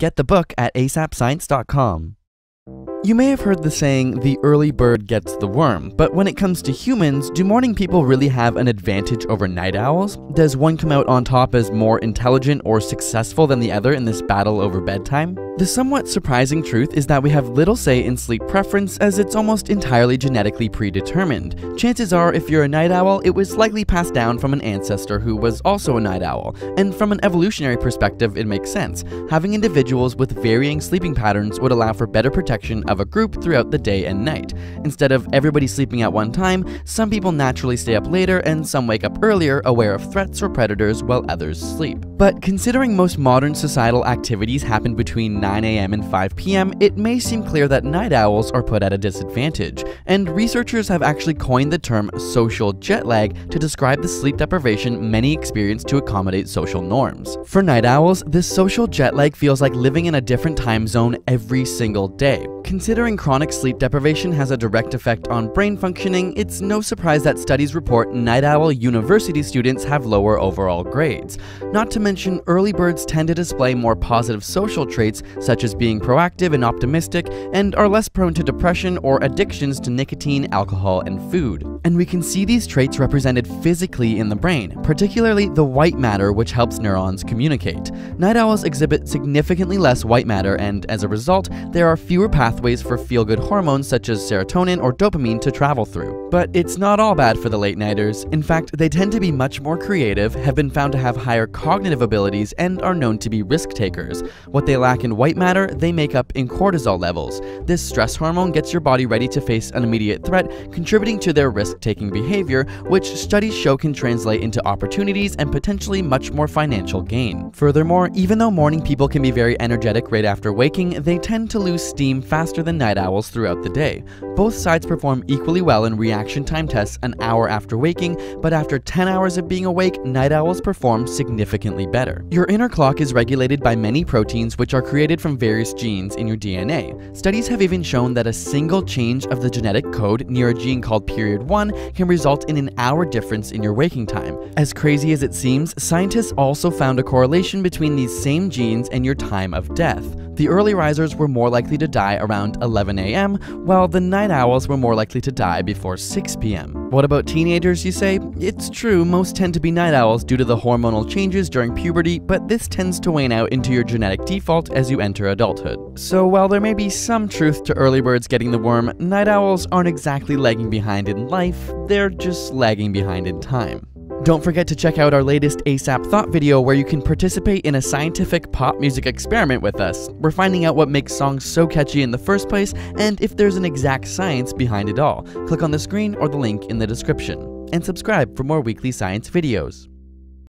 Get the book at asapSCIENCE.com. You may have heard the saying, the early bird gets the worm, but when it comes to humans, do morning people really have an advantage over night owls? Does one come out on top as more intelligent or successful than the other in this battle over bedtime? The somewhat surprising truth is that we have little say in sleep preference, as it's almost entirely genetically predetermined. Chances are, if you're a night owl, it was likely passed down from an ancestor who was also a night owl, and from an evolutionary perspective, it makes sense. Having individuals with varying sleeping patterns would allow for better protection of a group throughout the day and night. Instead of everybody sleeping at one time, some people naturally stay up later and some wake up earlier, aware of threats or predators, while others sleep. But considering most modern societal activities happen between 9 AM and 5 PM, it may seem clear that night owls are put at a disadvantage, and researchers have actually coined the term social jet lag to describe the sleep deprivation many experience to accommodate social norms. For night owls, this social jet lag feels like living in a different time zone every single day. Considering chronic sleep deprivation has a direct effect on brain functioning, it's no surprise that studies report night owl university students have lower overall grades. Not to mention, early birds tend to display more positive social traits, such as being proactive and optimistic, and are less prone to depression or addictions to nicotine, alcohol, and food. And we can see these traits represented physically in the brain, particularly the white matter, which helps neurons communicate. Night owls exhibit significantly less white matter, and as a result, there are fewer pathways for feel-good hormones such as serotonin or dopamine to travel through. But it's not all bad for the late-nighters. In fact, they tend to be much more creative, have been found to have higher cognitive abilities, and are known to be risk-takers. What they lack in white matter, they make up in cortisol levels. This stress hormone gets your body ready to face an immediate threat, contributing to their risk-taking behavior, which studies show can translate into opportunities and potentially much more financial gain. Furthermore, even though morning people can be very energetic right after waking, they tend to lose steam faster than night owls throughout the day. Both sides perform equally well in reaction time tests an hour after waking, but after 10 hours of being awake, night owls perform significantly better. Your inner clock is regulated by many proteins which are created from various genes in your DNA. Studies have even shown that a single change of the genetic code near a gene called period 1 can result in an hour difference in your waking time. As crazy as it seems, scientists also found a correlation between these same genes and your time of death. The early risers were more likely to die around 11 AM, while the night owls were more likely to die before 6 PM. What about teenagers, you say? It's true, most tend to be night owls due to the hormonal changes during puberty, but this tends to wane out into your genetic default as you enter adulthood. So while there may be some truth to early birds getting the worm, night owls aren't exactly lagging behind in life, they're just lagging behind in time. Don't forget to check out our latest ASAP Thought video where you can participate in a scientific pop music experiment with us. We're finding out what makes songs so catchy in the first place and if there's an exact science behind it all. Click on the screen or the link in the description. And subscribe for more weekly science videos.